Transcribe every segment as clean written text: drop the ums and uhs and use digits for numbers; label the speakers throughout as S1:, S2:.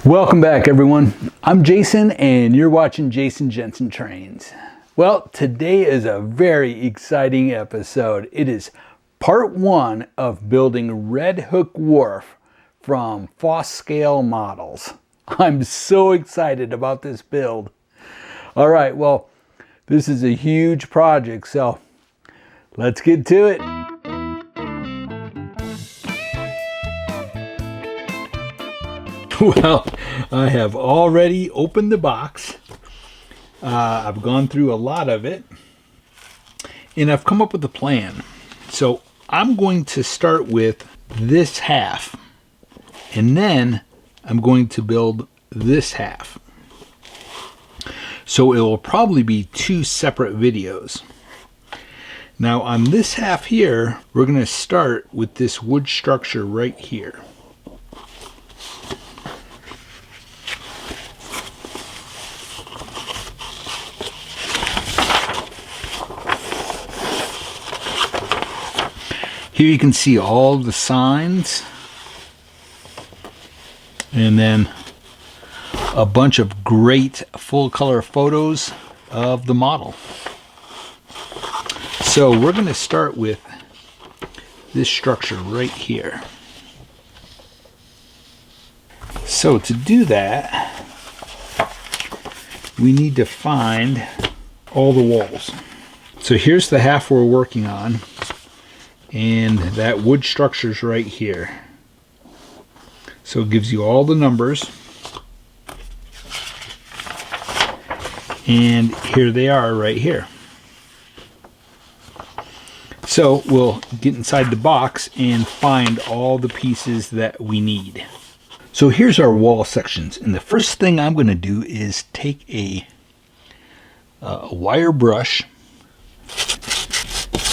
S1: Welcome back, everyone. I'm Jason and you're watching Jason Jensen Trains. Well, today is a very exciting episode. It is part one of building Red Hook Wharf from Foss Scale Models. I'm so excited about this build. All right, well, this is a huge project, so let's get to it. Well, I have already opened the box. I've gone through a lot of it, and I've come up with a plan. So I'm going to start with this half, and then I'm going to build this half. So it will probably be two separate videos. Now on this half here, we're going to start with this wood structure right here. Here you can see all the signs, and then a bunch of great full color photos of the model. So we're going to start with this structure right here. So to do that, we need to find all the walls. So here's the half we're working on. And that wood structure's right here. So it gives you all the numbers. And here they are right here. So we'll get inside the box and find all the pieces that we need. So here's our wall sections. And the first thing I'm going to do is take a wire brush.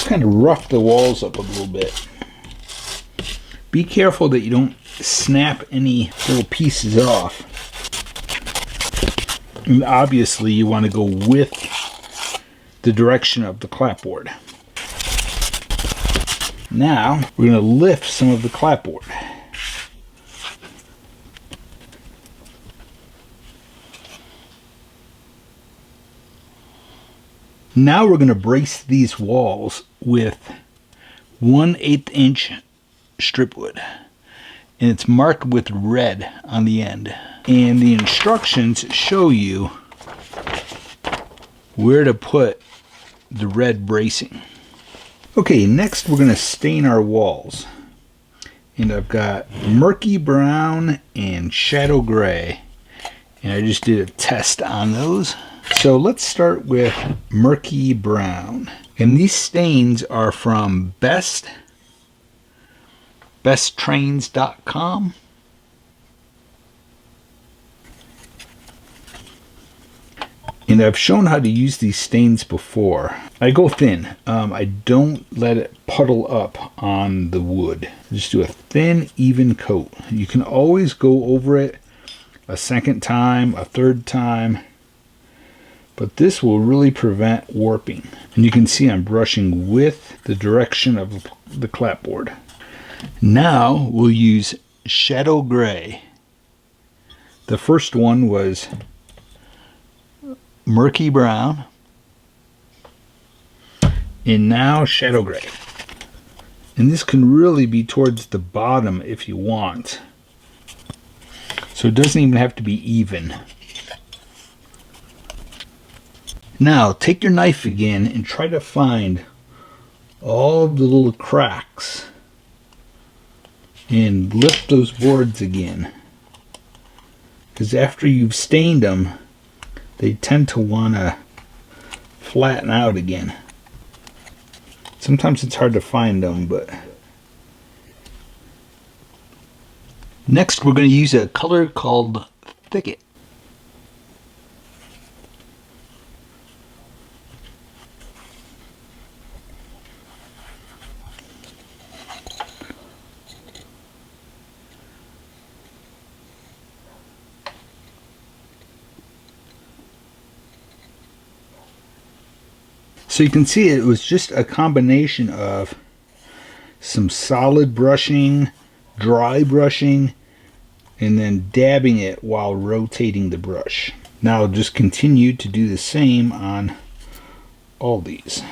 S1: Kind of rough the walls up a little bit. Be careful that you don't snap any little pieces off. And obviously you want to go with the direction of the clapboard. Now we're going to lift some of the clapboard. Now we're going to brace these walls with 1/8 inch strip wood, and it's marked with red on the end, and the instructions show you where to put the red bracing. Okay, next we're going to stain our walls, and I've got murky brown and shadow gray, and I just did a test on those. So let's start with murky brown. And these stains are from besttrains.com. And I've shown how to use these stains before. I go thin. I don't let it puddle up on the wood. Just do a thin, even coat. You can always go over it a second time, a third time. But this will really prevent warping. And you can see I'm brushing with the direction of the clapboard. Now we'll use shadow gray. The first one was murky brown. And now shadow gray. And this can really be towards the bottom if you want. So it doesn't even have to be even. Now take your knife again and try to find all of the little cracks and lift those boards again, because after you've stained them they tend to want to flatten out again. Sometimes it's hard to find them, but next we're going to use a color called Thicket. So you can see it was just a combination of some solid brushing, dry brushing, and then dabbing it while rotating the brush. Now I'll just continue to do the same on all these.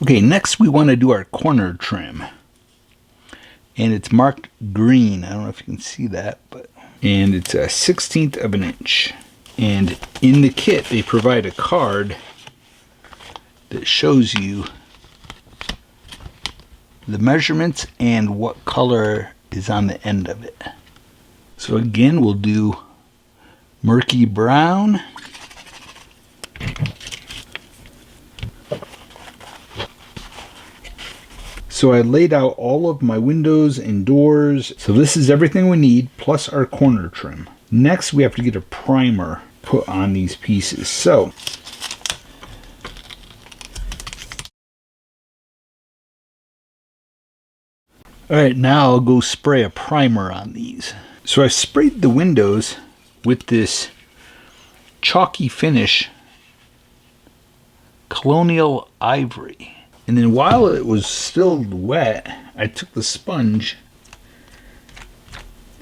S1: Okay, next we want to do our corner trim. And it's marked green. I don't know if you can see that, but and it's a 1/16 of an inch. And in the kit they provide a card that shows you the measurements and what color is on the end of it. So again, we'll do murky brown. So I laid out all of my windows and doors. So this is everything we need, plus our corner trim. Next, we have to get a primer put on these pieces. So alright, now I'll go spray a primer on these. So I sprayed the windows with this chalky finish, Colonial Ivory. And then while it was still wet, I took the sponge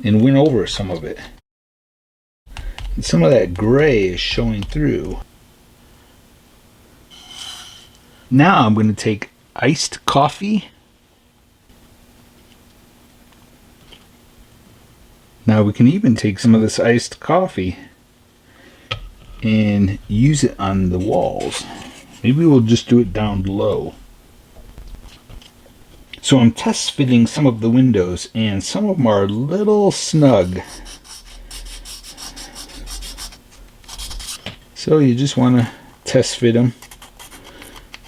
S1: and went over some of it. And some of that gray is showing through. Now I'm going to take iced coffee. Now we can even take some of this iced coffee and use it on the walls. Maybe we'll just do it down low. So I'm test fitting some of the windows, and some of them are a little snug. So you just want to test fit them.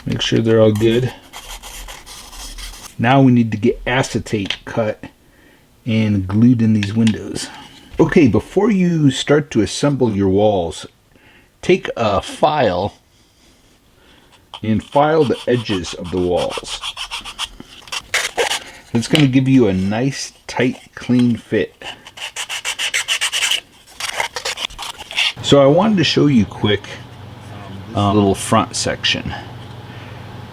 S1: Make sure they're all good. Now we need to get acetate cut and glued in these windows. Okay, before you start to assemble your walls, take a file and file the edges of the walls. It's going to give you a nice, tight, clean fit. So I wanted to show you quick little front section.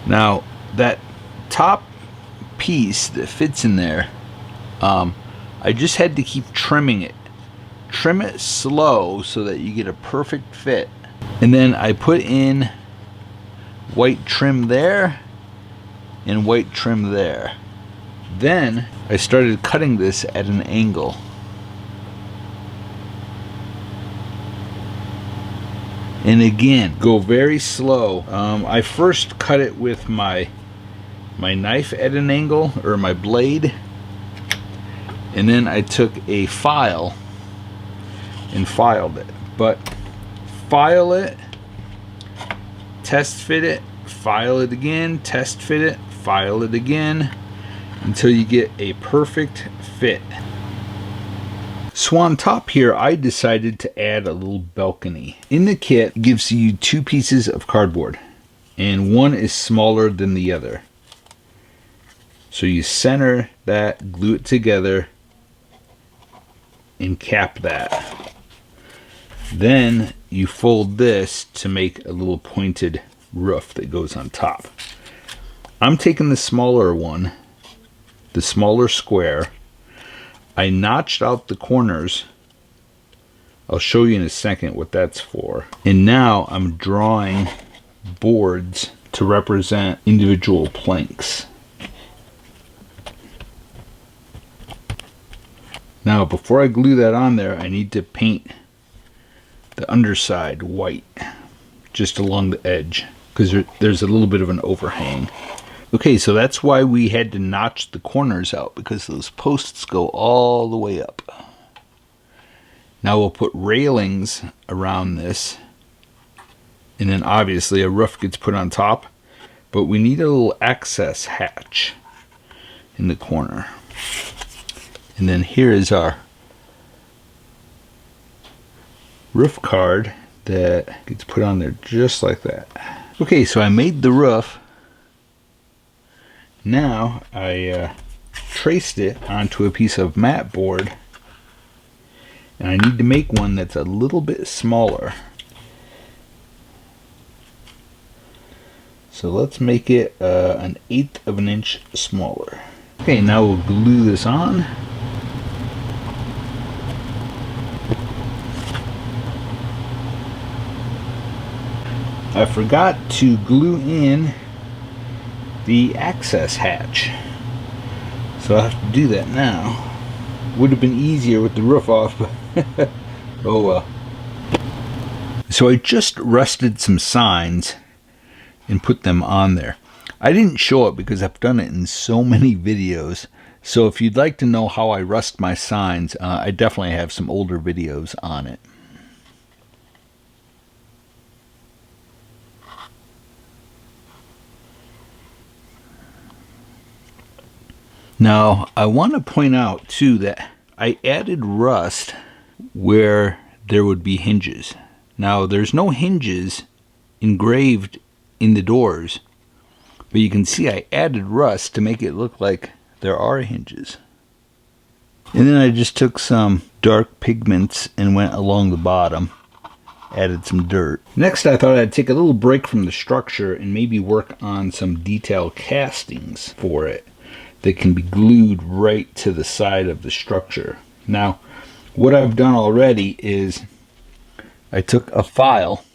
S1: Now that top piece that fits in there, I just had to keep trimming it. Trim it slow so that you get a perfect fit. And then I put in white trim there and white trim there. Then I started cutting this at an angle. And again, go very slow. I first cut it with my knife at an angle, or my blade. And then I took a file and filed it. But file it, test fit it, file it again, test fit it, file it again, until you get a perfect fit. So on top here, I decided to add a little balcony. In the kit, it gives you 2 pieces of cardboard, and one is smaller than the other. So you center that, glue it together, and cap that. Then you fold this to make a little pointed roof that goes on top. I'm taking the smaller one, the smaller square. I notched out the corners. I'll show you in a second what that's for. And now I'm drawing boards to represent individual planks. Now before I glue that on there, I need to paint the underside white just along the edge, because there's a little bit of an overhang. Okay, so that's why we had to notch the corners out, because those posts go all the way up. Now we'll put railings around this, and then obviously a roof gets put on top, but we need a little access hatch in the corner. And then here is our roof card that gets put on there just like that. Okay, so I made the roof, Now I traced it onto a piece of mat board, and I need to make one that's a little bit smaller. So let's make it 1/8 of an inch smaller. Okay, now we'll glue this on. I forgot to glue in the access hatch, so I'll have to do that now. Would have been easier with the roof off, but oh well. So I just rusted some signs and put them on there. I didn't show it because I've done it in so many videos. So if you'd like to know how I rust my signs, I definitely have some older videos on it. Now, I want to point out too that I added rust where there would be hinges. Now, there's no hinges engraved in the doors, but you can see I added rust to make it look like there are hinges. And then I just took some dark pigments and went along the bottom, added some dirt. Next, I thought I'd take a little break from the structure and maybe work on some detail castings for it that can be glued right to the side of the structure. Now, what I've done already is I took a file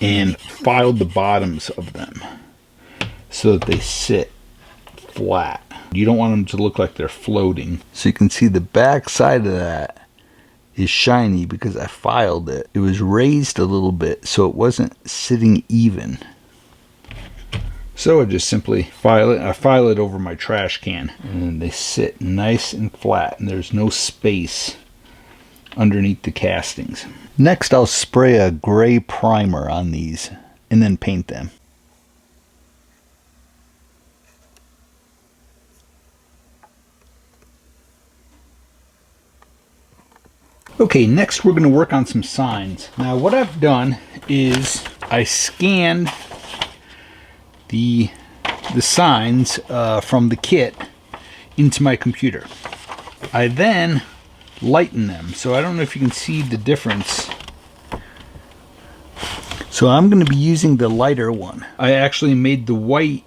S1: and filed the bottoms of them so that they sit flat. You don't want them to look like they're floating. So you can see the back side of that is shiny because I filed it. It was raised a little bit so it wasn't sitting even. So I just simply file it. I file it over my trash can, and then they sit nice and flat, and there's no space underneath the castings. Next, I'll spray a gray primer on these and then paint them. Okay, next we're going to work on some signs. Now what I've done is I scanned the signs from the kit into my computer. I then lighten them, so I don't know if you can see the difference. So I'm going to be using the lighter one. I actually made the white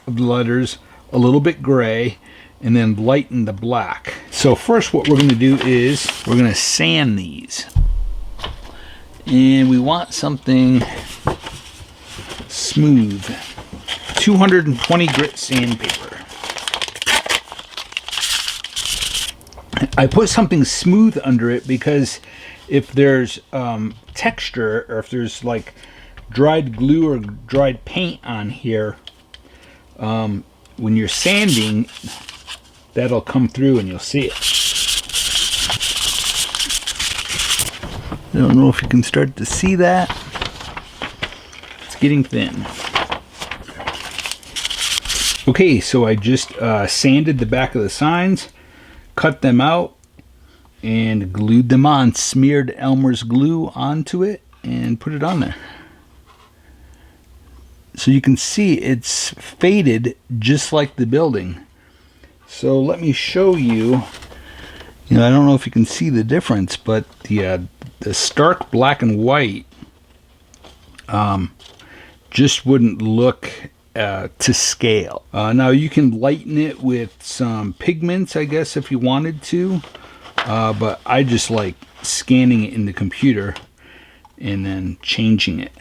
S1: of the letters a little bit gray and then lighten the black. So first what we're going to do is we're going to sand these, and we want something smooth. 220 grit sandpaper. I put something smooth under it because if there's texture, or if there's like dried glue or dried paint on here, when you're sanding, that'll come through and you'll see it. I don't know if you can start to see that. It's getting thin. Okay, so I just sanded the back of the signs, cut them out, and glued them on. Smeared Elmer's glue onto it and put it on there. So you can see it's faded just like the building. So let me show you. I don't know if you can see the difference, but the stark black and white just wouldn't look to scale. Now you can lighten it with some pigments, I guess, if you wanted to, but I just like scanning it in the computer and then changing it.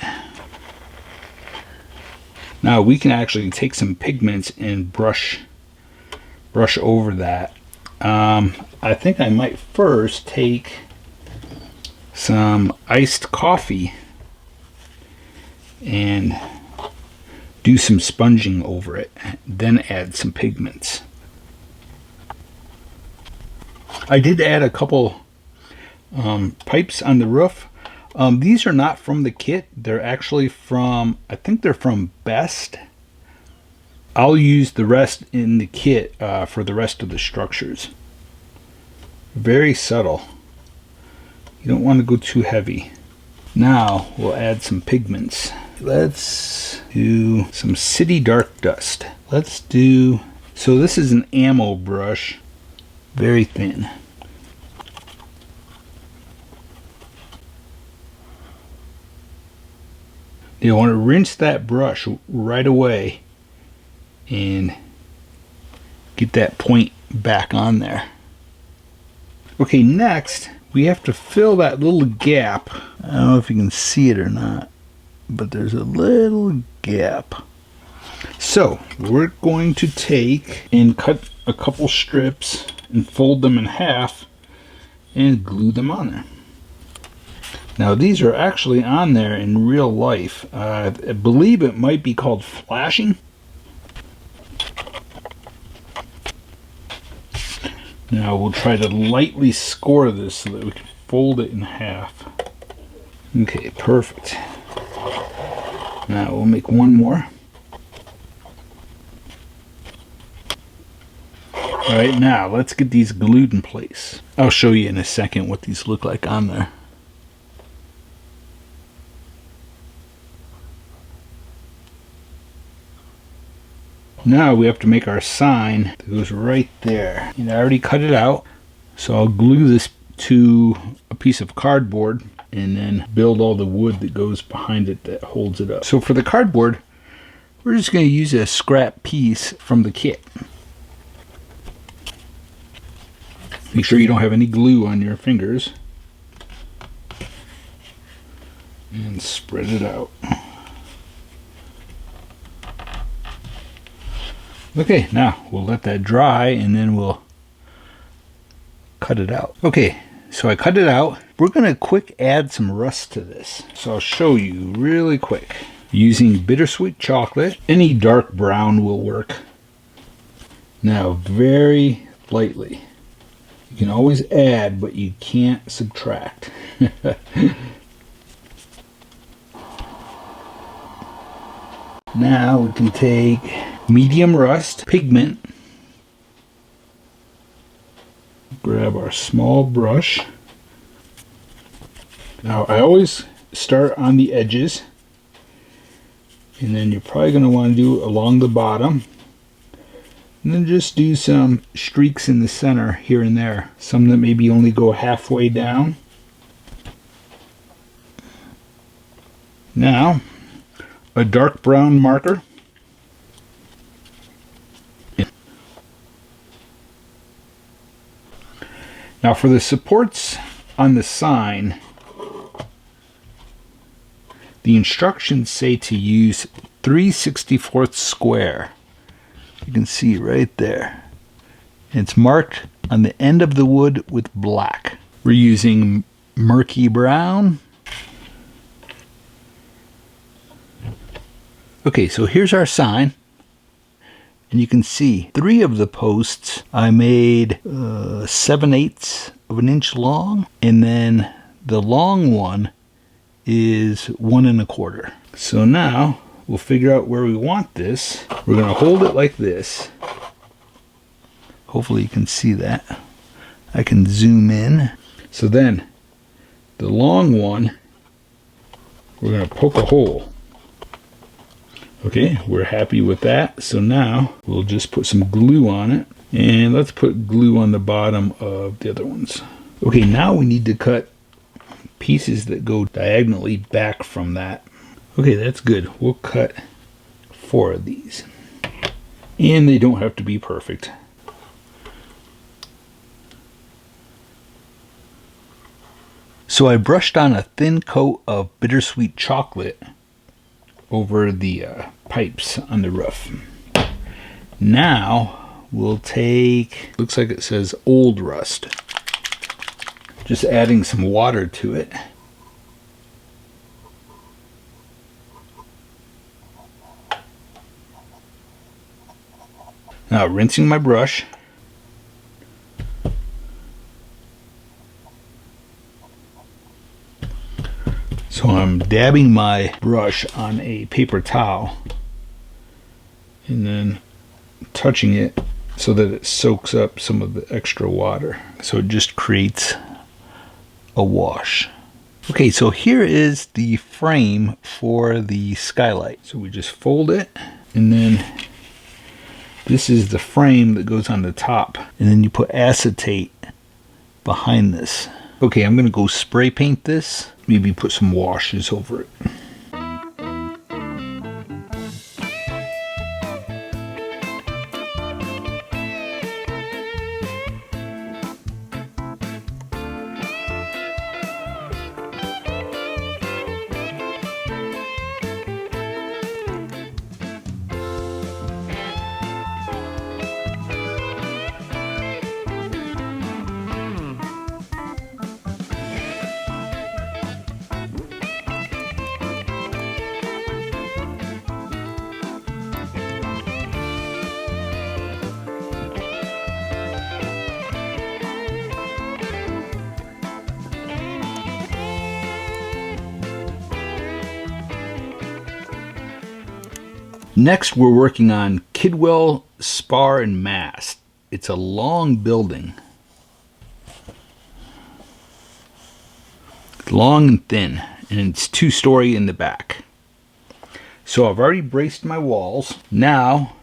S1: Now we can actually take some pigments and brush over that. I think I might first take some iced coffee and do some sponging over it, then add some pigments. I did add a couple pipes on the roof. These are not from the kit. They're actually from, I think they're from Best. I'll use the rest in the kit for the rest of the structures. Very subtle. You don't want to go too heavy. Now we'll add some pigments. let's do some city dark dust. So this is an ammo brush, very thin. You want to rinse that brush right away and get that point back on there. Okay, next we have to fill that little gap. I don't know if you can see it or not, but there's a little gap. So we're going to take and cut a couple strips and fold them in half and glue them on there. Now these are actually on there in real life. I believe it might be called flashing. Now we'll try to lightly score this so that we can fold it in half. Okay, perfect. Now we'll make one more. Alright, now let's get these glued in place. I'll show you in a second what these look like on there. Now we have to make our sign that goes right there. And I already cut it out, so I'll glue this to a piece of cardboard and then build all the wood that goes behind it that holds it up. So for the cardboard, we're just going to use a scrap piece from the kit. Make sure you don't have any glue on your fingers. And spread it out. Okay, now we'll let that dry and then we'll cut it out. Okay, so I cut it out. We're going to quick add some rust to this. So I'll show you really quick. Using bittersweet chocolate, any dark brown will work. Now very lightly. You can always add, but you can't subtract. Now we can take medium rust pigment, grab our small brush. Now I always start on the edges, and then you're probably going to want to do along the bottom, and then just do some streaks in the center here and there, some that maybe only go halfway down. Now a dark brown marker. Now for the supports on the sign, the instructions say to use 3/64 square. You can see right there. It's marked on the end of the wood with black. We're using murky brown. Okay, so here's our sign. And you can see 3 of the posts I made 7/8 of an inch long, and then the long one is 1 1/4. So now we'll figure out where we want this. We're going to hold it like this. Hopefully you can see that. I can zoom in. So then the long one, we're going to poke a hole. Okay, we're happy with that. So now we'll just put some glue on it, and let's put glue on the bottom of the other ones. Okay, now we need to cut pieces that go diagonally back from that. Okay, that's good. We'll cut 4 of these, and they don't have to be perfect. So I brushed on a thin coat of bittersweet chocolate over the pipes on the roof. Now we'll take, looks like it says old rust, just adding some water to it. Now rinsing my brush. So I'm dabbing my brush on a paper towel and then touching it so that it soaks up some of the extra water. So it just creates a wash. Okay, so here is the frame for the skylight. So we just fold it, and then this is the frame that goes on the top. And then you put acetate behind this. Okay, I'm gonna go spray paint this. Maybe put some washes over it. Next, we're working on Kidwell Spar and Mast. It's a long building. It's long and thin, and it's 2-story in the back. So I've already braced my walls. Now,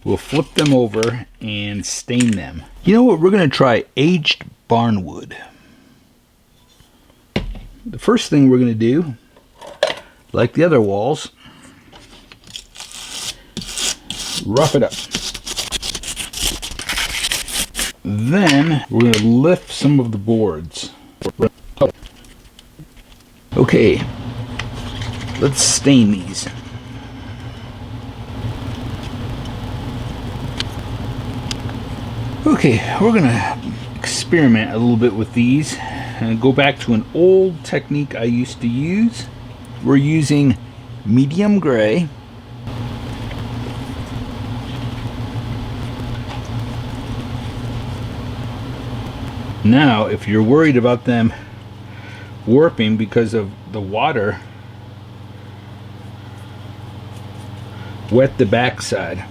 S1: we'll flip them over and stain them. You know what? We're going to try aged barnwood. The first thing we're going to do, like the other walls, rough it up. Then we're going to lift some of the boards. Okay, let's stain these. Okay, we're going to experiment a little bit with these and go back to an old technique I used to use. We're using medium gray. Now, if you're worried about them warping because of the water, wet the backside.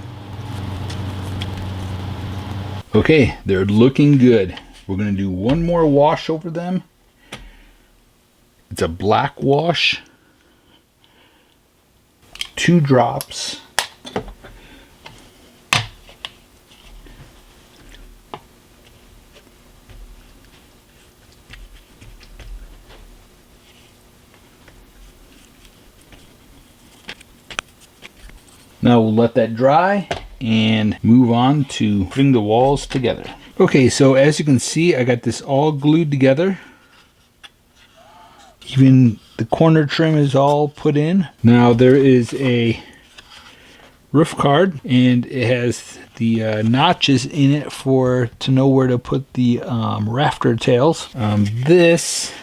S1: Okay, they're looking good. We're going to do one more wash over them. It's a black wash. 2 drops. Now we'll let that dry and move on to putting the walls together. Okay, so as you can see, I got this all glued together. Even the corner trim is all put in. Now there is a roof card, and it has the notches in it to know where to put the rafter tails. This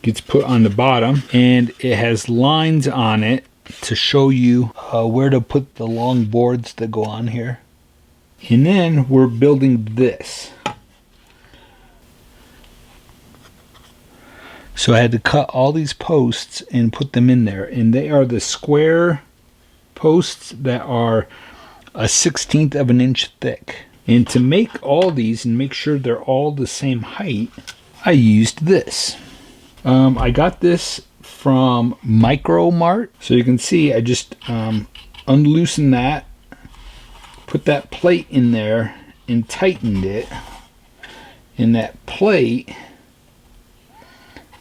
S1: gets put on the bottom, and it has lines on it to show you where to put the long boards that go on here. And then we're building this. So I had to cut all these posts and put them in there, and they are the square posts that are 1/16 of an inch thick. And to make all these and make sure they're all the same height, I used this. I got this from Micro Mart. So you can see I just unloosened that, put that plate in there and tightened it, and that plate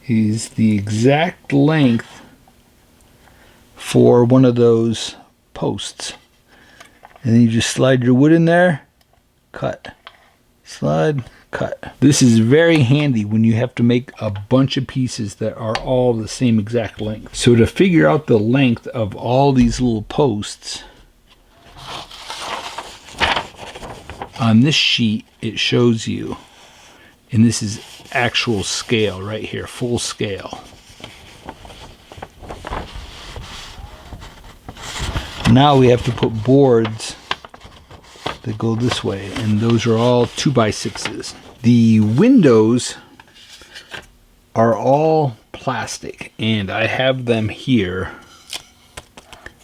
S1: is the exact length for one of those posts. And then you just slide your wood in there, cut, slide, cut. This is very handy when you have to make a bunch of pieces that are all the same exact length. So to figure out the length of all these little posts, on this sheet it shows you, and this is actual scale right here, full scale. Now we have to put boards that go this way, and those are all 2x6s. The windows are all plastic, and I have them here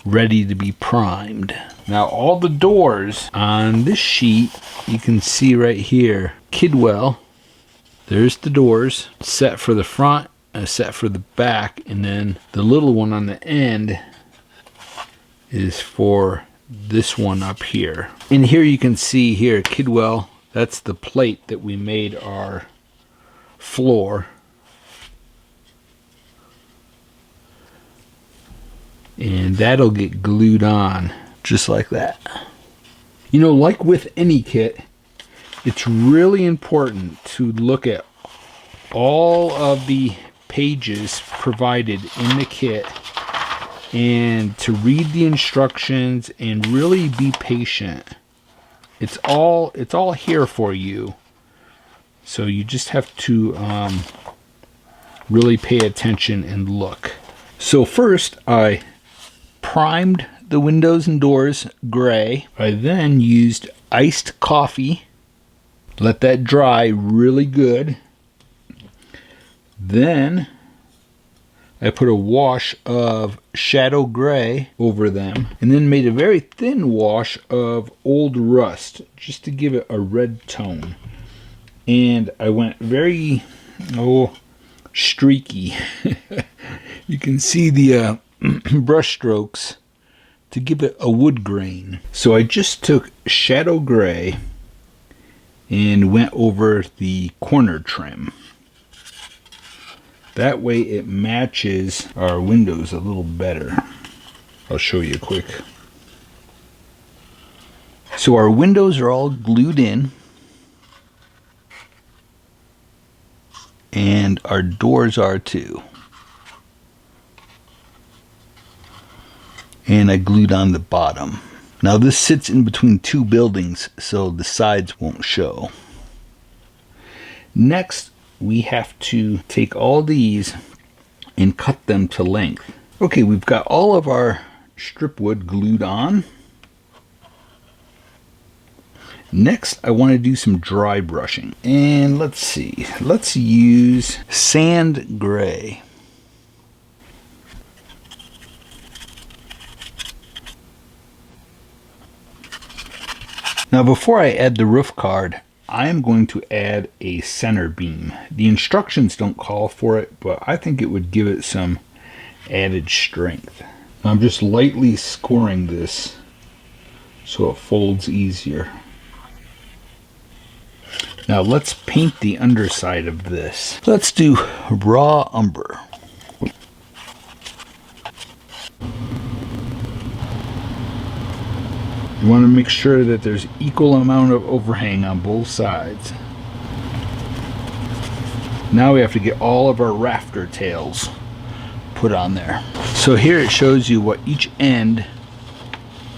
S1: ready to be primed. Now all the doors on this sheet, you can see right here, Kidwell There's the doors, set for the front, a set for the back, and then the little one on the end is for this one up here. And here you can see here, Kidwell, that's the plate that we made our floor. And that'll get glued on just like that. You know, like with any kit, it's really important to look at all of the pages provided in the kit and to read the instructions and really be patient. It's all here for you. So you just have to really pay attention and look. So first I primed the windows and doors gray. I then used iced coffee. Let that dry really good. Then I put a wash of shadow gray over them, and then made a very thin wash of old rust just to give it a red tone. And I went very streaky. You can see the brush strokes to give it a wood grain. So I just took shadow gray and went over the corner trim. That way it matches our windows a little better. I'll show you quick. So our windows are all glued in, and our doors are too. And I glued on the bottom. Now this sits in between two buildings, so the sides won't show. Next, we have to take all these and cut them to length. Okay, we've got all of our strip wood glued on. Next, I want to do some dry brushing. And let's see, let's use sand gray. Now before I add the roof card, I am going to add a center beam. The instructions don't call for it, but I think it would give it some added strength. I'm just lightly scoring this so it folds easier. Now let's paint the underside of this. Let's do raw umber. You want to make sure that there's equal amount of overhang on both sides. Now we have to get all of our rafter tails put on there. So here it shows you what each end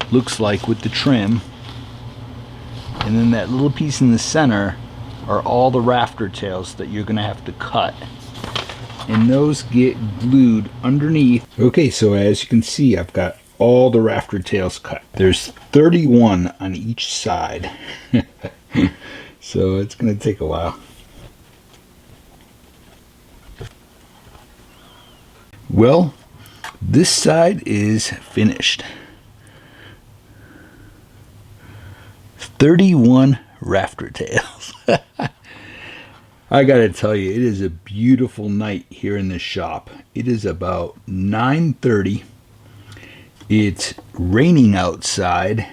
S1: looks like with the trim. And then that little piece in the center are all the rafter tails that you're going to have to cut. And those get glued underneath. Okay, so as you can see, I've got all the rafter tails cut. There's 31 on each side. So it's going to take a while. Well, this side is finished. 31 rafter tails. I gotta tell you, it is a beautiful night here in the shop. It is about 9:30. It's raining outside.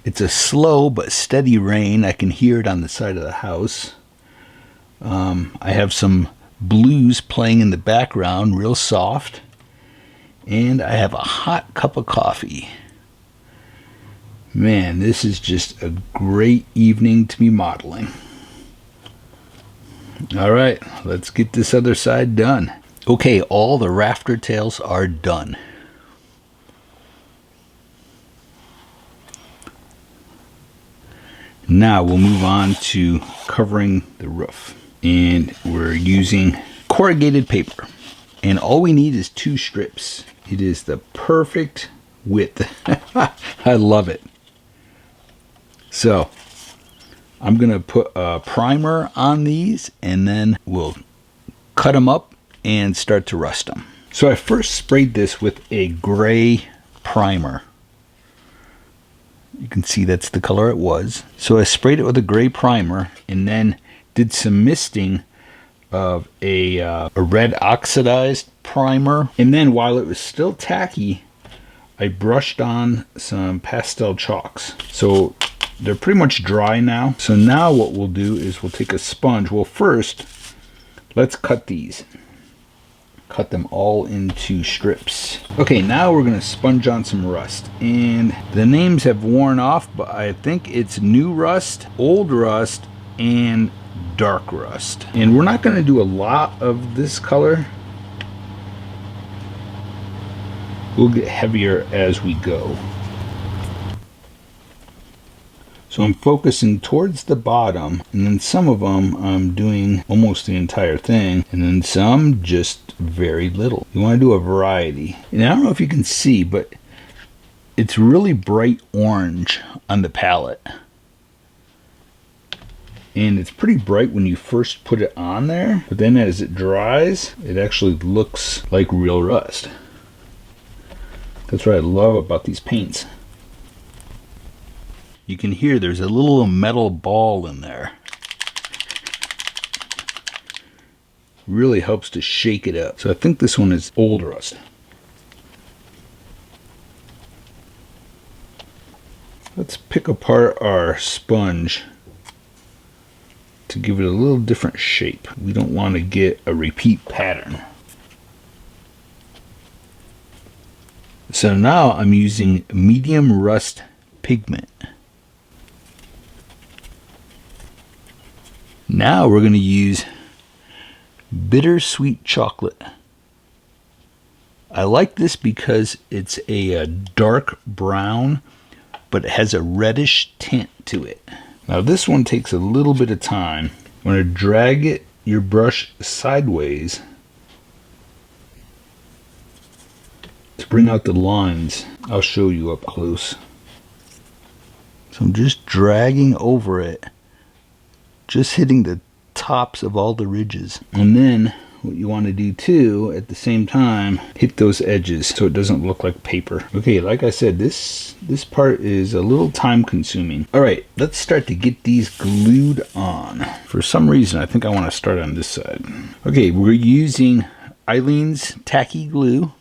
S1: It's a slow but steady rain. I can hear it on the side of the house. I have some blues playing in the background, real soft. And I have a hot cup of coffee. Man, this is just a great evening to be modeling. All right, let's get this other side done. Okay, all the rafter tails are done. Now we'll move on to covering the roof. And we're using corrugated paper. And all we need is 2 strips. It is the perfect width. I love it. So I'm going to put a primer on these, and then we'll cut them up and start to rust them. So I first sprayed this with a gray primer. You can see that's the color it was. So I sprayed it with a gray primer and then did some misting of a red oxidized primer, and then while it was still tacky, I brushed on some pastel chalks. So they're pretty much dry now. So now what we'll do is we'll take a sponge. Well, first, let's cut these. Cut them all into strips. Okay, now we're gonna sponge on some rust. And the names have worn off, but I think it's new rust, old rust, and dark rust. And we're not gonna do a lot of this color. We'll get heavier as we go. So I'm focusing towards the bottom, and then some of them I'm doing almost the entire thing, and then some just very little. You want to do a variety. And I don't know if you can see, but it's really bright orange on the palette. And it's pretty bright when you first put it on there, but then as it dries, it actually looks like real rust. That's what I love about these paints. You can hear there's a little metal ball in there. Really helps to shake it up. So I think this one is old rust. Let's pick apart our sponge to give it a little different shape. We don't want to get a repeat pattern. So now I'm using medium rust pigment. Now we're going to use bittersweet chocolate. I like this because it's a dark brown, but it has a reddish tint to it. Now this one takes a little bit of time. You want to drag your brush sideways to bring out the lines. I'll show you up close. So I'm just dragging over it, just hitting the tops of all the ridges. And then what you want to do too, at the same time, hit those edges so it doesn't look like paper. Okay, like I said, this part is a little time consuming. All right, let's start to get these glued on. For some reason, I think I want to start on this side. Okay, we're using Eileen's tacky glue.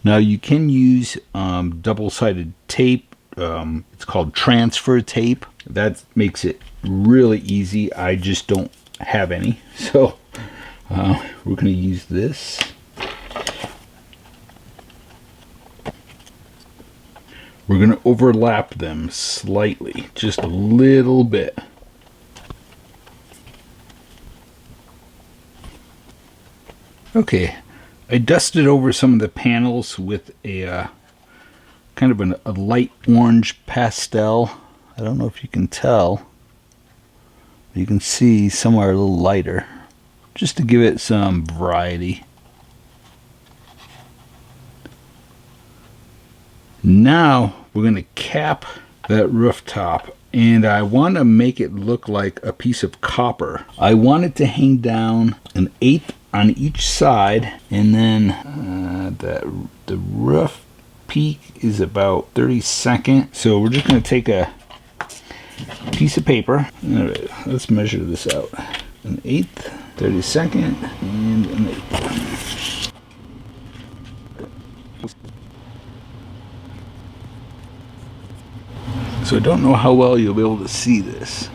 S1: Now you can use double-sided tape. It's called transfer tape. That makes it really easy. I just don't have any, so we're going to use this. We're going to overlap them slightly, just a little bit. Okay, I dusted over some of the panels with a kind of a light orange pastel. I don't know if you can tell. You can see somewhere a little lighter, just to give it some variety. Now we're going to cap that rooftop, and I want to make it look like a piece of copper. I want it to hang down 1/8 on each side, and then the roof peak is about 32nd. So we're just going to take a piece of paper. All right, let's measure this out. 1/8, 32nd, and 1/8. So I don't know how well you'll be able to see this.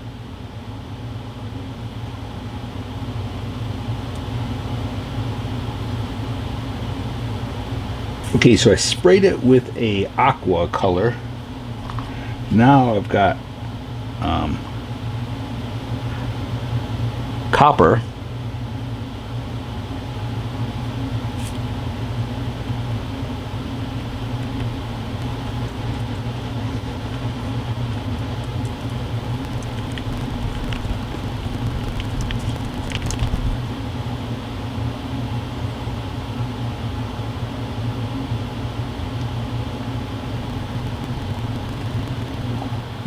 S1: Okay, so I sprayed it with a aqua color. Now I've got copper.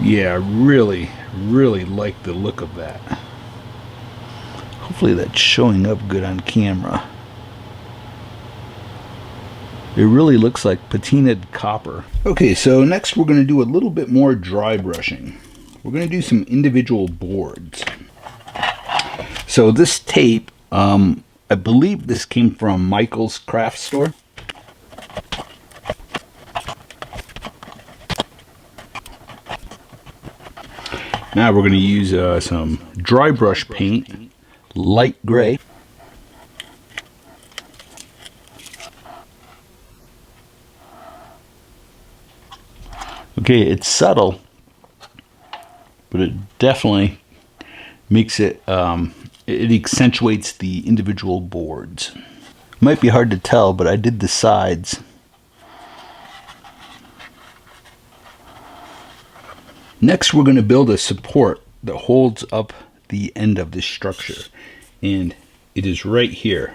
S1: Yeah, I really like the look of that. Hopefully that's showing up good on camera. It really looks like patinaed copper. Okay, so next we're going to do a little bit more dry brushing. we're going to do some individual boards. So this tape, I believe this came from Michael's craft store. Now we're going to use some dry brush paint, light gray. Okay, it's subtle, but it definitely makes it, it accentuates the individual boards. Might be hard to tell, but I did the sides. Next, we're going to build a support that holds up the end of this structure, and it is right here.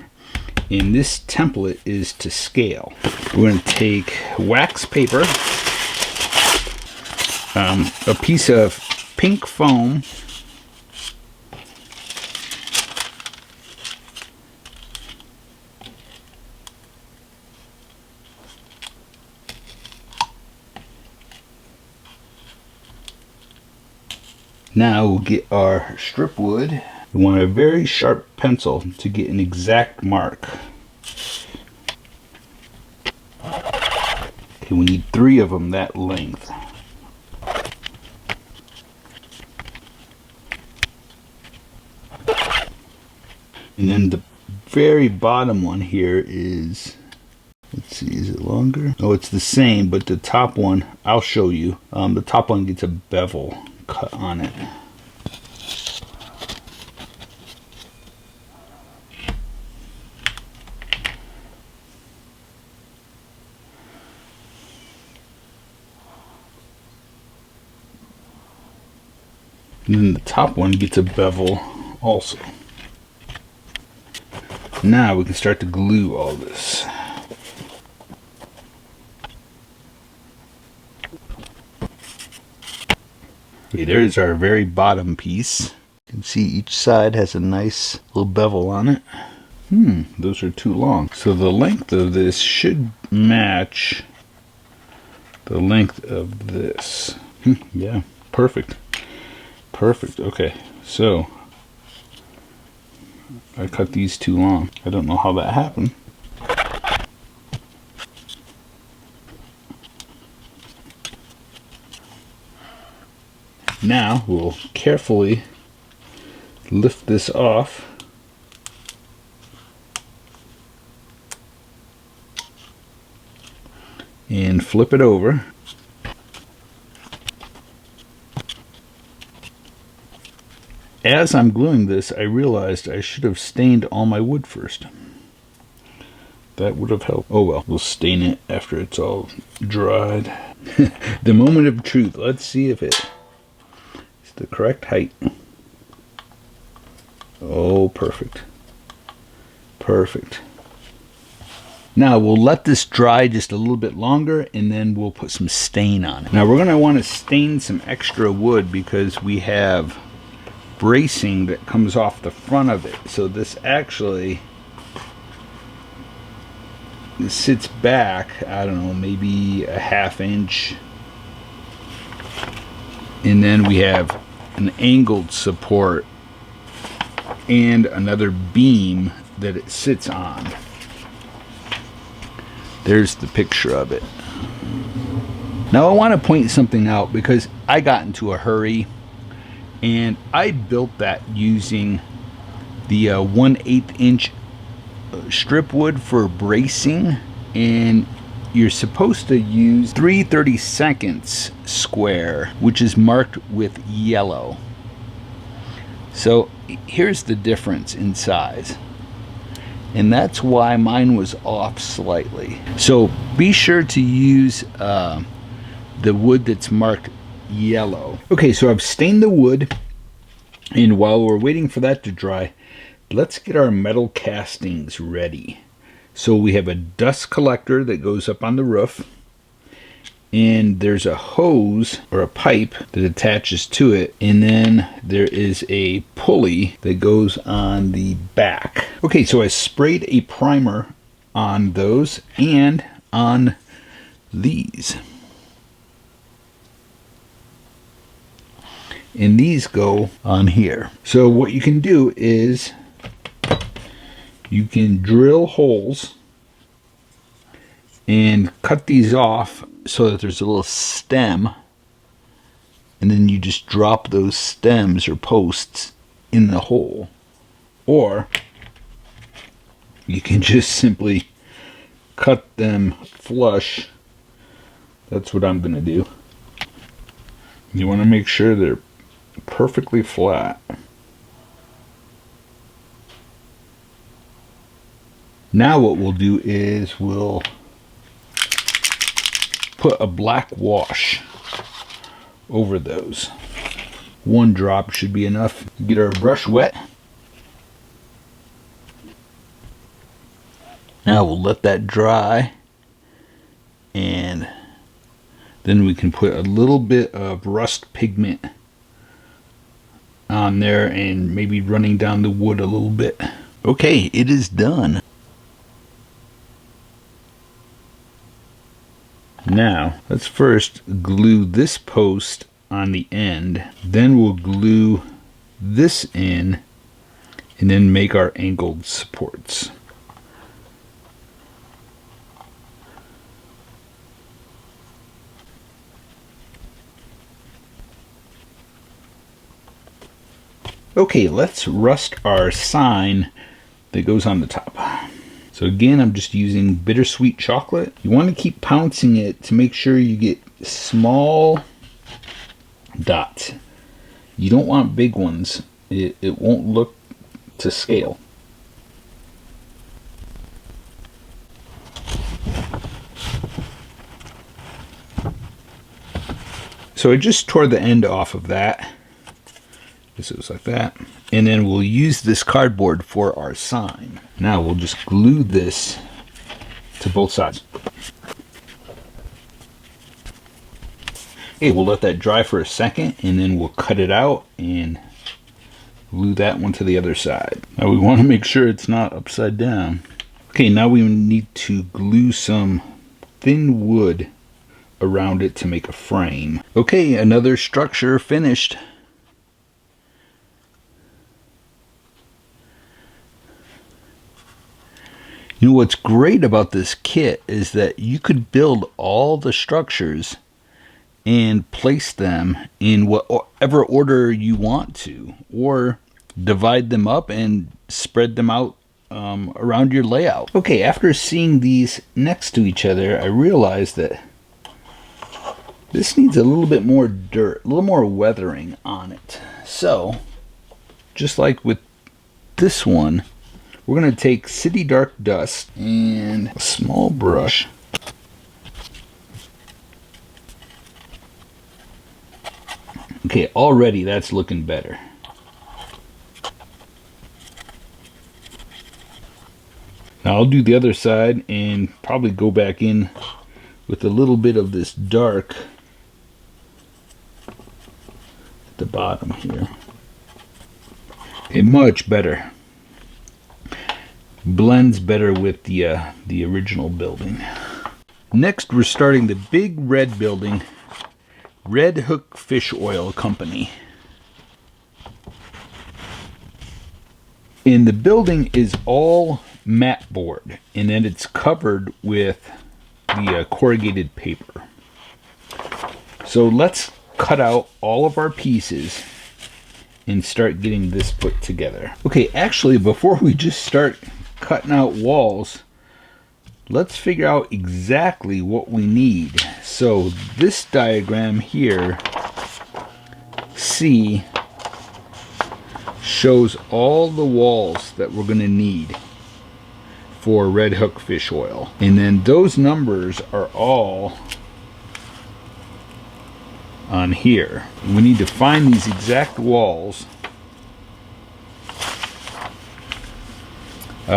S1: And this template is to scale. We're going to take wax paper, a piece of pink foam, now we'll get our strip wood. We want a very sharp pencil to get an exact mark. Okay, we need 3 of them that length. And then the very bottom one here is, let's see, is it longer? Oh, it's the same, but the top one, I'll show you. The top one gets a bevel cut on it. And then the top one gets a bevel also. Now we can start to glue all this. Okay, there's our very bottom piece. You can see each side has a nice little bevel on it. Those are too long. So the length of this should match the length of this. Yeah, perfect. Perfect. Okay, so I cut these too long. I don't know how that happened. Now we'll carefully lift this off. And flip it over. As I'm gluing this, I realized I should have stained all my wood first. That would have helped. Oh well, we'll stain it after it's all dried. The moment of truth. Let's see if it's the correct height. Oh, perfect. Perfect. Now we'll let this dry just a little bit longer, and then we'll put some stain on it. Now we're going to want to stain some extra wood because we have bracing that comes off the front of it. So this actually sits back, I don't know, maybe a ½ inch. And then we have an angled support and another beam that it sits on. There's the picture of it. Now I want to point something out because I got into a hurry and I built that using the 1/8 inch strip wood for bracing, and you're supposed to use 3/32 square, which is marked with yellow. So here's the difference in size, and that's why mine was off slightly. So be sure to use the wood that's marked yellow. Okay, so I've stained the wood, and while we're waiting for that to dry, let's get our metal castings ready. So we have a dust collector that goes up on the roof, and there's a hose or a pipe that attaches to it, and then there is a pulley that goes on the back. Okay, so I sprayed a primer on those and on these. and these go on here. So what you can do is you can drill holes and cut these off so that there's a little stem, and then you just drop those stems or posts in the hole. Or you can just simply cut them flush. That's what I'm going to do. You want to make sure they're perfectly flat. Now what we'll do is we'll put a black wash over those. One drop should be enough. Get our brush wet. Now we'll let that dry, and then we can put a little bit of rust pigment on there and maybe running down the wood a little bit. Okay, it is done. Now, let's first glue this post on the end, then we'll glue this in, and then make our angled supports. Okay, let's rust our sign that goes on the top. So again, I'm just using bittersweet chocolate. You want to keep pouncing it to make sure you get small dots. You don't want big ones. It won't look to scale. So I just tore the end off of that. This is like that. And then we'll use this cardboard for our sign. Now we'll just glue this to both sides. Okay, we'll let that dry for a second, and then we'll cut it out and glue that one to the other side. Now we want to make sure it's not upside down. Okay, now we need to glue some thin wood around it to make a frame. Okay, another structure finished. You know what's great about this kit is that you could build all the structures and place them in whatever order you want to, or divide them up and spread them out around your layout. Okay, after seeing these next to each other, I realized that this needs a little bit more dirt, a little more weathering on it. So, just like with this one, we're going to take City Dark Dust and a small brush. Okay, already that's looking better. Now I'll do the other side and probably go back in with a little bit of this dark at the bottom here. Okay, much better. Blends better with the original building. Next, we're starting the big red building, Red Hook Fish Oil Company. And the building is all mat board, and then it's covered with the corrugated paper. So let's cut out all of our pieces and start getting this put together. Okay, actually, before we just start cutting out walls, let's figure out exactly what we need. So this diagram here, C, shows all the walls that we're going to need for Red Hook fish oil, and then those numbers are all on here. We need to find these exact walls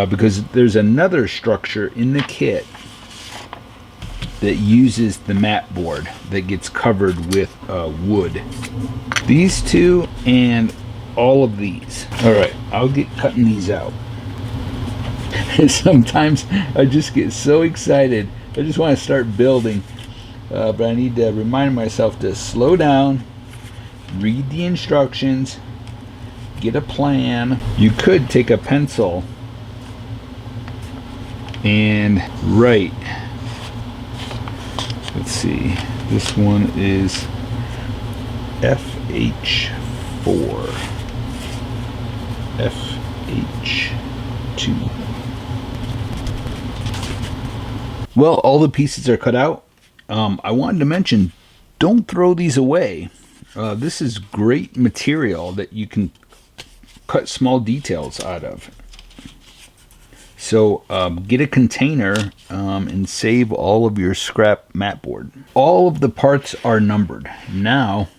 S1: because there's another structure in the kit that uses the mat board that gets covered with wood. These two and all of these. Alright, I'll get cutting these out. Sometimes I just get so excited. I just want to start building. But I need to remind myself to slow down read the instructions, get a plan. You could take a pencil and write. Let's see, this one is FH4, FH2. Well, all the pieces are cut out. I wanted to mention, don't throw these away. This is great material that you can cut small details out of. So get a container and save all of your scrap mat board. All of the parts are numbered. Now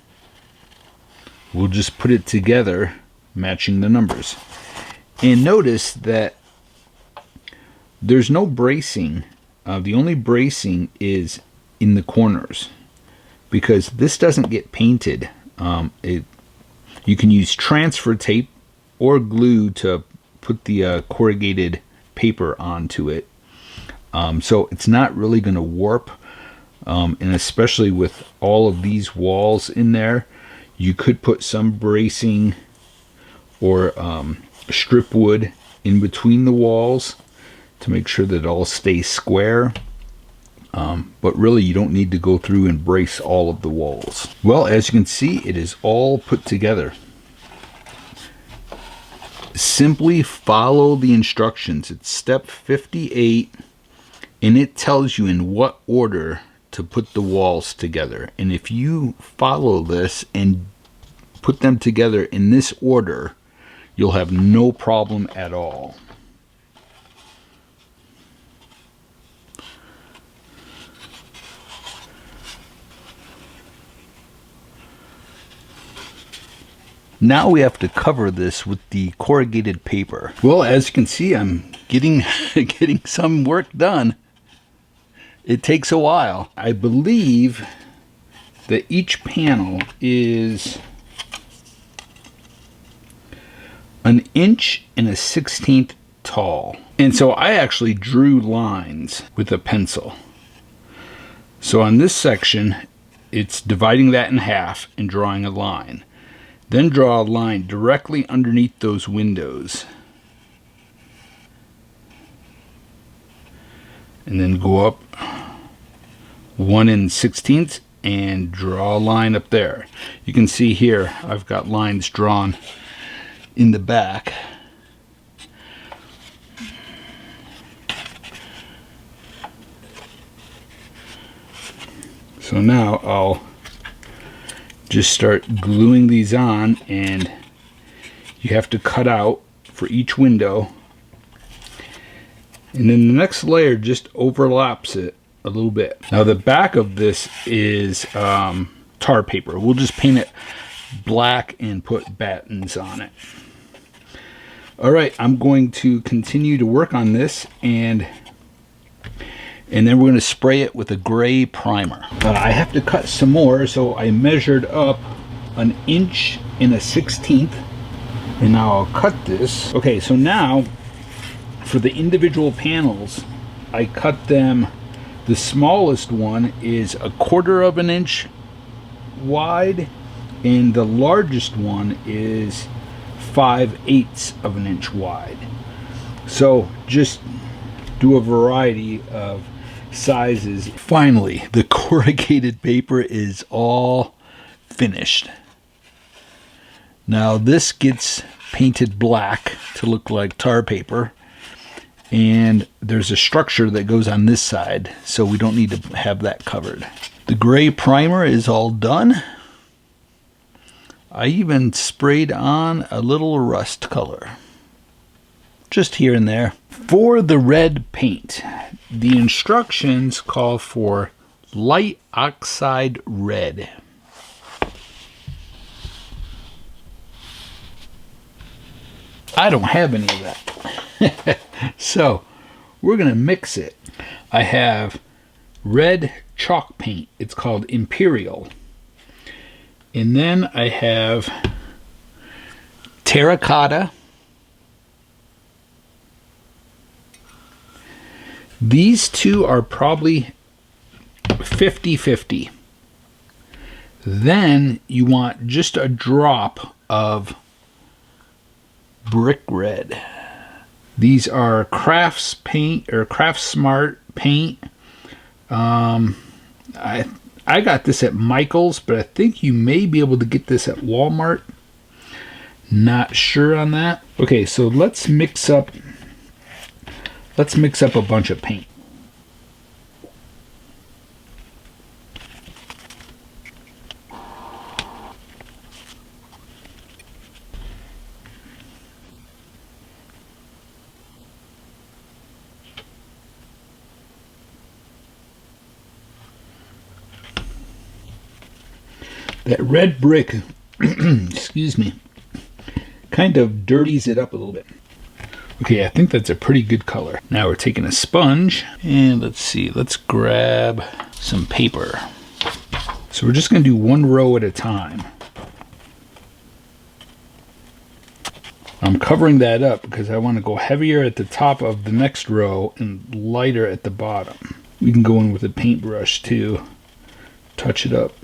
S1: we'll just put it together matching the numbers. And notice that there's no bracing. The only bracing is in the corners, because this doesn't get painted. You can use transfer tape or glue to put the corrugated paper onto it, so it's not really going to warp, and especially with all of these walls in there, you could put some bracing or strip wood in between the walls to make sure that it all stays square. But really, you don't need to go through and brace all of the walls. Well, as you can see, it is all put together. Simply follow the instructions. It's step 58, and it tells you in what order to put the walls together. And if you follow this and put them together in this order, you'll have no problem at all. Now we have to cover this with the corrugated paper. Well, as you can see, I'm getting some work done. It takes a while. I believe that each panel is 1 inch and 1/16 tall. And so I actually drew lines with a pencil. So on this section, it's dividing that in half and drawing a line. Then draw a line directly underneath those windows. And then go up 1 1/16 and draw a line up there. You can see here I've got lines drawn in the back. So now I'll just start gluing these on, and you have to cut out for each window, and then the next layer just overlaps it a little bit. Now the back of this is tar paper. We'll just paint it black and put battens on it. Alright, I'm going to continue to work on this, and then we're going to spray it with a gray primer. I have to cut some more, so I measured up 1 inch and 1/16, and now I'll cut this. Okay, so now for the individual panels, I cut them. The smallest one is 1/4 of an inch wide, and the largest one is 5/8 of an inch wide. So just do a variety of sizes. Finally, the corrugated paper is all finished. Now this gets painted black to look like tar paper, and there's a structure that goes on this side, so we don't need to have that covered. The gray primer is all done. I even sprayed on a little rust color, just here and there. For the red paint, the instructions call for light oxide red. I don't have any of that. So we're going to mix it. I have red chalk paint. It's called Imperial. And then I have terracotta. These two are probably 50-50. Then you want just a drop of brick red. These are Crafts paint or Craft Smart paint. I got this at Michael's, but I think you may be able to get this at Walmart. Not sure on that. Okay, so let's mix up a bunch of paint. That red brick, excuse me, kind of dirties it up a little bit. Okay, I think that's a pretty good color. Now we're taking a sponge, and let's see, let's grab some paper. So we're just going to do one row at a time. I'm covering that up because I want to go heavier at the top of the next row and lighter at the bottom. We can go in with a paintbrush too, touch it up.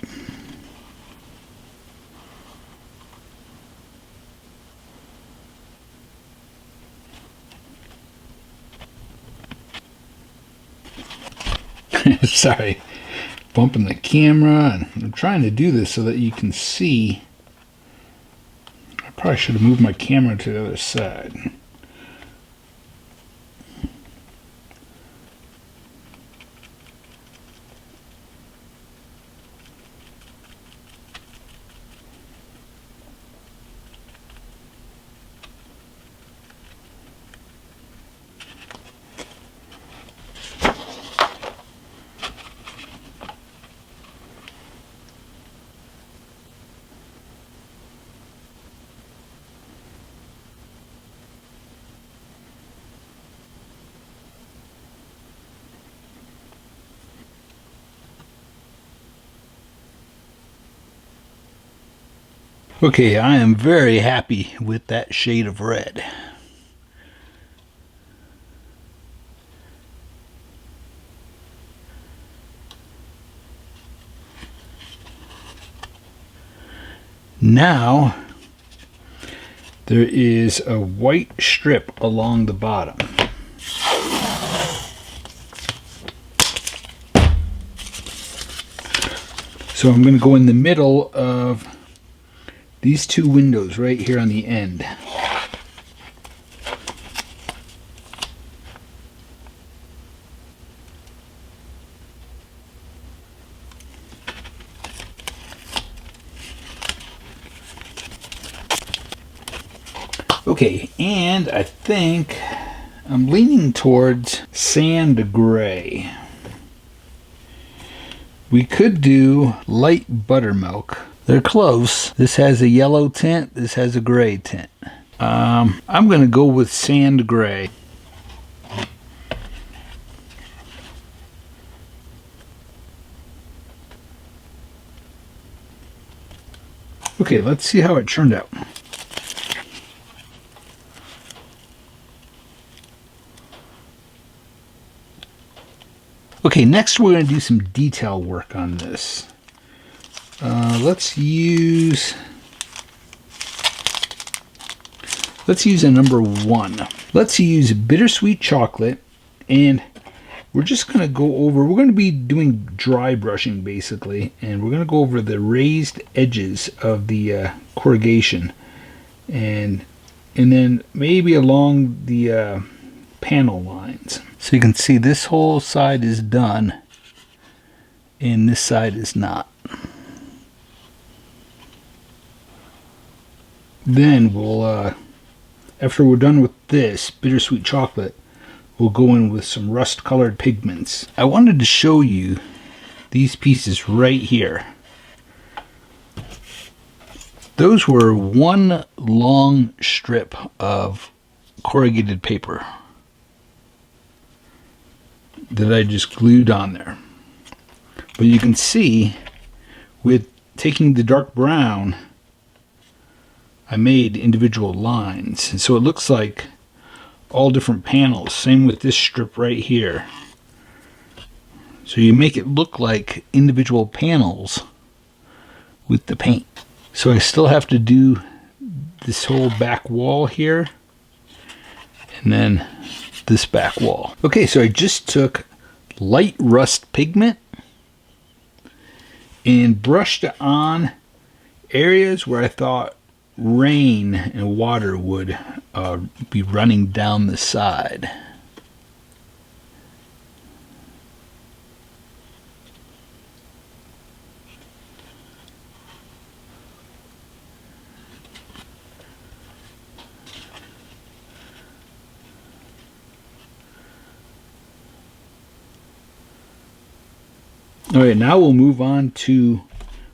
S1: Sorry, bumping the camera, and I'm trying to do this so that you can see. I probably should have moved my camera to the other side. Okay, I am very happy with that shade of red. Now, there is a white strip along the bottom. So I'm going to go in the middle of these two windows right here on the end. Okay, and I think I'm leaning towards sand gray. We could do light buttermilk. They're close. This has a yellow tint. This has a gray tint. I'm going to go with sand gray. Okay, let's see how it turned out. Okay, next we're going to do some detail work on this. Let's use a number 1. Let's use bittersweet chocolate, and we're just going to go over, we're going to be doing dry brushing basically, and we're going to go over the raised edges of the corrugation, and then maybe along the panel lines. So you can see this whole side is done, and this side is not. Then we'll, after we're done with this bittersweet chocolate, we'll go in with some rust-colored pigments. I wanted to show you these pieces right here. Those were one long strip of corrugated paper that I just glued on there. But you can see, with taking the dark brown, I made individual lines, and so it looks like all different panels. Same with this strip right here. So you make it look like individual panels with the paint. So I still have to do this whole back wall here, and then this back wall. Okay, so I just took light rust pigment and brushed it on areas where I thought rain and water would be running down the side. All right, now we'll move on to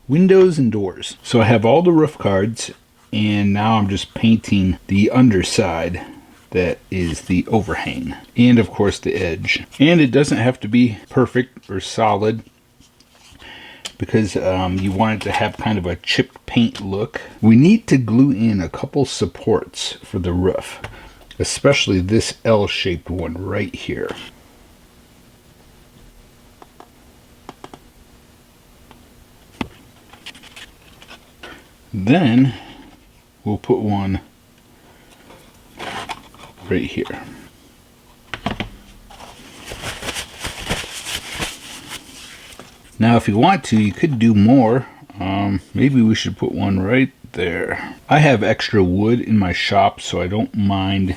S1: windows and doors. So I have all the roof cards, and now I'm just painting the underside that is the overhang, and of course the edge. And it doesn't have to be perfect or solid, because you want it to have kind of a chipped paint look. We need to glue in a couple supports for the roof, especially this L-shaped one right here. Then we'll put one right here. Now if you want to, you could do more. Maybe we should put one right there. I have extra wood in my shop, so I don't mind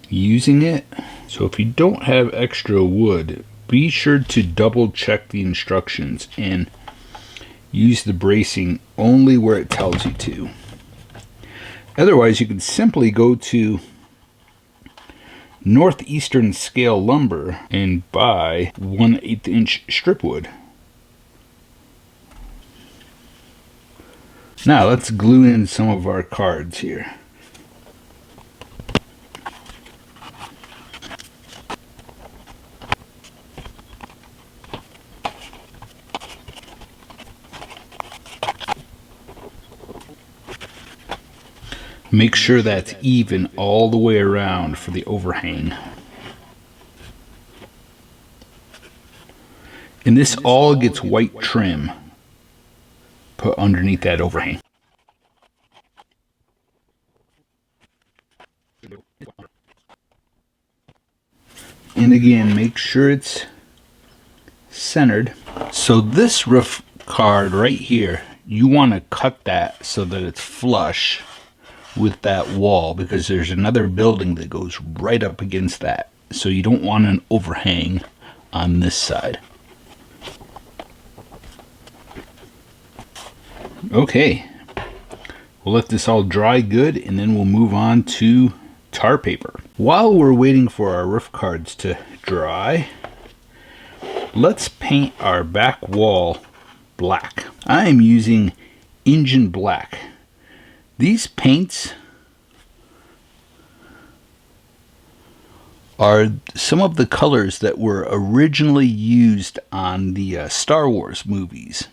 S1: using it. So if you don't have extra wood, be sure to double check the instructions and use the bracing only where it tells you to. Otherwise, you can simply go to Northeastern Scale Lumber and buy 1/8 inch strip wood. Now let's glue in some of our cards here. Make sure that's even all the way around for the overhang. And this all gets white trim put underneath that overhang. And again, make sure it's centered. So this roof card right here, you want to cut that so that it's flush with that wall, because there's another building that goes right up against that. So you don't want an overhang on this side. Okay, we'll let this all dry good, and then we'll move on to tar paper. While we're waiting for our roof cards to dry, let's paint our back wall black. I am using Engine Black. These paints are some of the colors that were originally used on the Star Wars movies.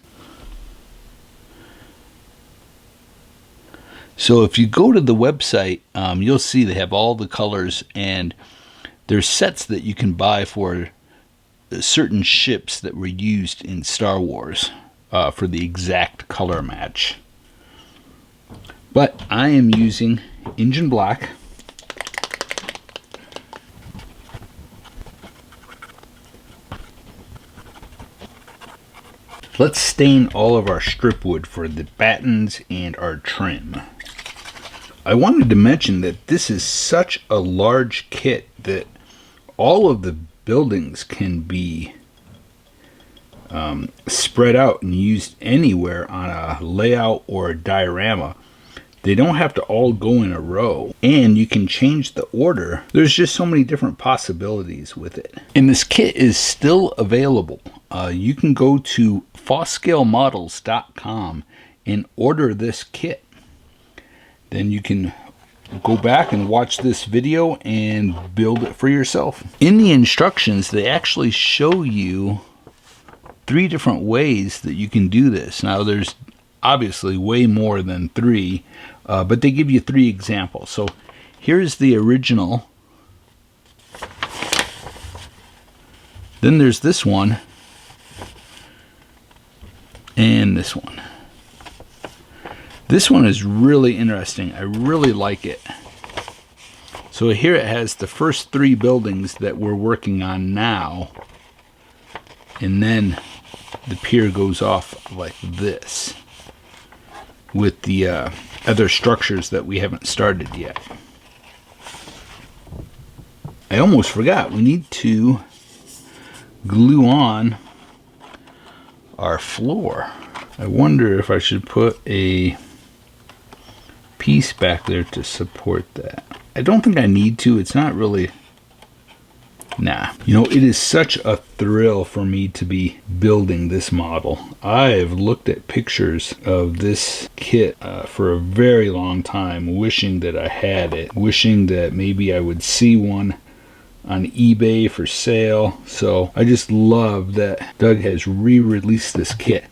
S1: So if you go to the website, you'll see they have all the colors, and there's sets that you can buy for certain ships that were used in Star Wars for the exact color match. But I am using Engine Black. Let's stain all of our strip wood for the battens and our trim. I wanted to mention that this is such a large kit that all of the buildings can be spread out and used anywhere on a layout or a diorama. They don't have to all go in a row, and you can change the order. There's just so many different possibilities with it. And this kit is still available. You can go to foscalemodels.com and order this kit. Then you can go back and watch this video and build it for yourself. In the instructions, they actually show you 3 different ways that you can do this. Now, there's obviously way more than 3, but they give you 3 examples. So here's the original. Then there's this one and this one. This one is really interesting. I really like it. So here it has the first 3 buildings that we're working on now. And then the pier goes off like this with the other structures that we haven't started yet. I almost forgot. We need to glue on our floor. I wonder if I should put a piece back there to support that. I don't think I need to. It's not really... Nah. You know, it is such a thrill for me to be building this model. I've looked at pictures of this kit for a very long time, wishing that I had it, wishing that maybe I would see one on eBay for sale. So I just love that Doug has re-released this kit.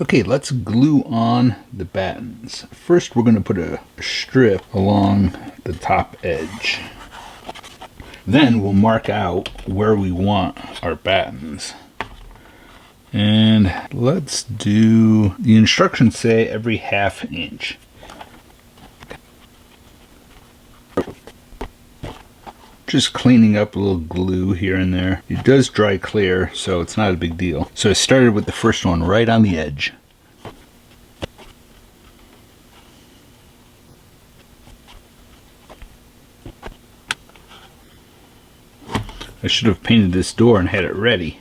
S1: Okay, let's glue on the battens. First, we're going to put a strip along the top edge. Then we'll mark out where we want our battens. And let's do, the instructions say every ½ inch. Just cleaning up a little glue here and there. It does dry clear, so it's not a big deal. So I started with the first one right on the edge. I should have painted this door and had it ready.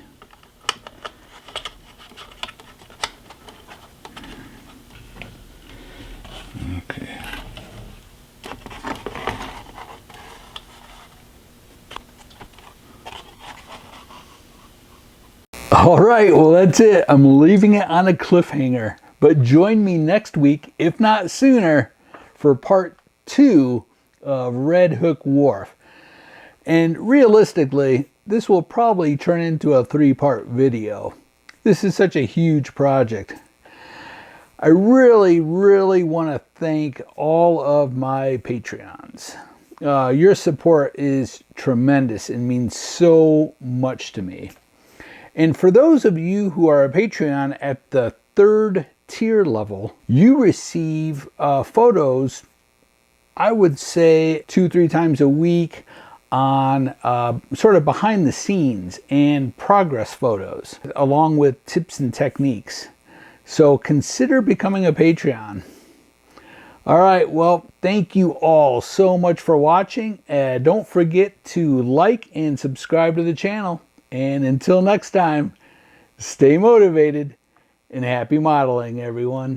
S1: Okay. All right, well that's it. I'm leaving it on a cliffhanger. But join me next week, if not sooner, for part 2 of Red Hook Wharf. And realistically, this will probably turn into a 3-part video. This is such a huge project. I really want to thank all of my Patreons. Your support is tremendous and means so much to me. And for those of you who are a Patreon at the 3rd tier level, you receive photos, I would say 2-3 times a week, on sort of behind the scenes and progress photos, along with tips and techniques. So consider becoming a Patreon. All right, well, thank you all so much for watching. Don't forget to like and subscribe to the channel. And until next time, stay motivated and happy modeling, everyone.